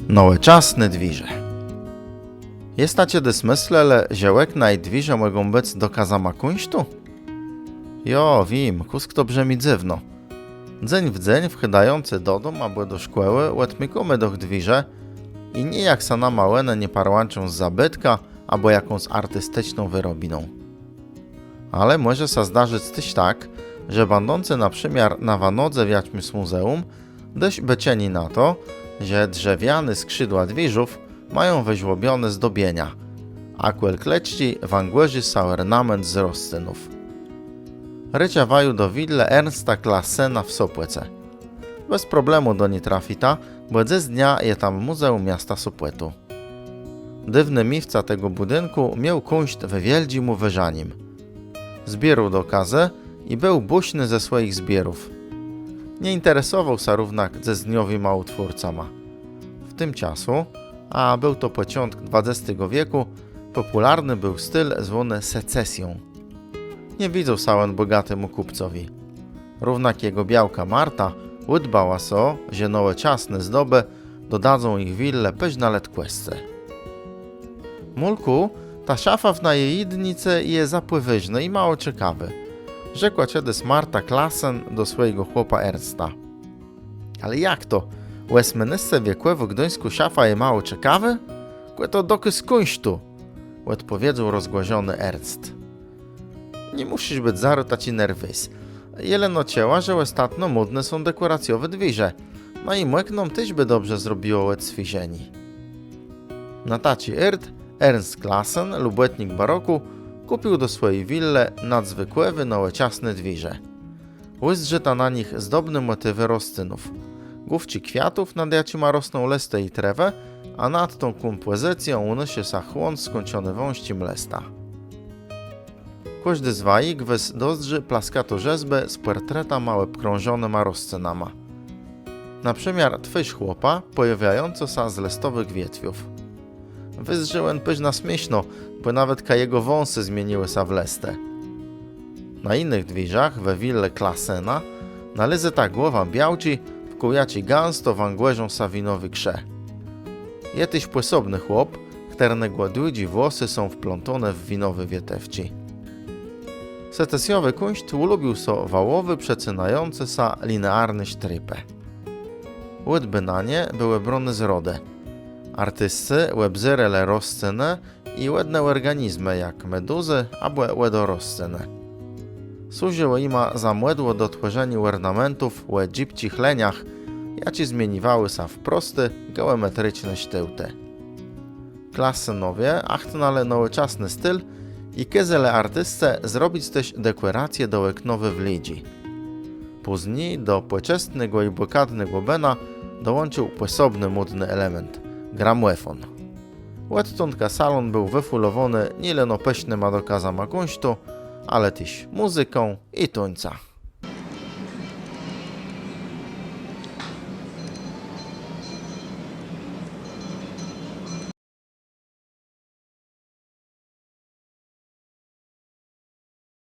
Nowoczesne dwiże. Jestacie dys myślele, że łekna i dwiże mogą być dokazama kunsztu? Jo, wiem, kusk to brzmi dziwno. Dzień w dzień wchydający do domu albo do szkoły łetmykamy do dwiże i nijak sa na małene nie parłanczą z zabytka albo jakąś artystyczną wyrobiną. Ale może sa zdarzyć też tak, że będący na przymiar na wanodze w jakimś muzeum dość becieni na to, że drzewiane skrzydła dwiżów mają wyżłobione zdobienia, a kleczci wangłeży sa ornament z roślinów. Rycia waju do widle Ernsta Classena w Sopłece. Bez problemu do niej trafita, bo ze dnia je tam Muzeum Miasta Sopłetu. Dywny miwca tego budynku miał kunszt we wieldzimu wyżanim. Zbierał dokazy i był buśny ze swoich zbierów. Nie interesował się równak ze zniowyma utwórcama. W tym czasu, a był to początek XX wieku, popularny był styl zwany secesją. Nie widział sałen bogatemu kupcowi. Równak jego białka Marta udbała so, że nowoczesne zdoby dodadzą ich wille pyźnalet kwesce. Mulku, ta szafa w jej jednicy je zapływyżny i mało ciekawy, rzekła kiedyś Marta Classen do swojego chłopa Ernsta. Ale jak to? Westminister wiekłe w Gdyńsku szafa je mało ciekawy? Kłe to doky z kunsztu, odpowiedział rozgłożony Ernst. Nie musisz być zarotać i nerwys. Jeleno cięła, że ostatnio modne są dekoracjowe dwiże, no i młeknom też by dobrze zrobiło łet swizieni. Na taci Ernst Classen, lubetnik baroku, kupił do swojej wille nadzwykłe nowoczesne dwiże. Łyzdrzyta na nich zdobne motywy roślinów. Główci kwiatów nad jacima rosną listę i trewę, a nad tą kompozycją unosi się chłon skończony wąści mlesta. Każdy z wajik wys dozdrzy plaskato rzezbę z portreta małe krążonyma roślinama. Na przymiar twyś chłopa pojawiająco sa z listowych wietwiów. Wyzdrzyłem pyźna śmieszno, bo nawet ka jego wąsy zmieniły sa w lestę. Na innych dwiżach we wille Classena należy ta głowa białci wkujaci gęsto wangłeżą sa winowy krze. Jetyś płysobny chłop, którego gładudzi włosy są wplątone w winowy wietewci. Secesjowy kunszt ulubił so wałowy, przecynający sa linearny sztrypę. Łydby na nie były brony z rody. Artyscy łebzyrele rozcyny i łedne organizmy jak meduzy albo łedorozcyny. Służyło ima za młodło do tworzenia ornamentów w egipcich leniach, jaci zmieniwały sa w prosty, geometryczny sztyłty. Classenowie achtnale nowoczesny styl i kezele artystce zrobić też dekoracje do łeknowy w lidzi. Później do płeczestnego i blokadnego bena dołączył posobny modny element – gramofon. Łettunka salon był wyfulowany nie leno pysznym dokazama kunsztu, ale też muzyką i tańca.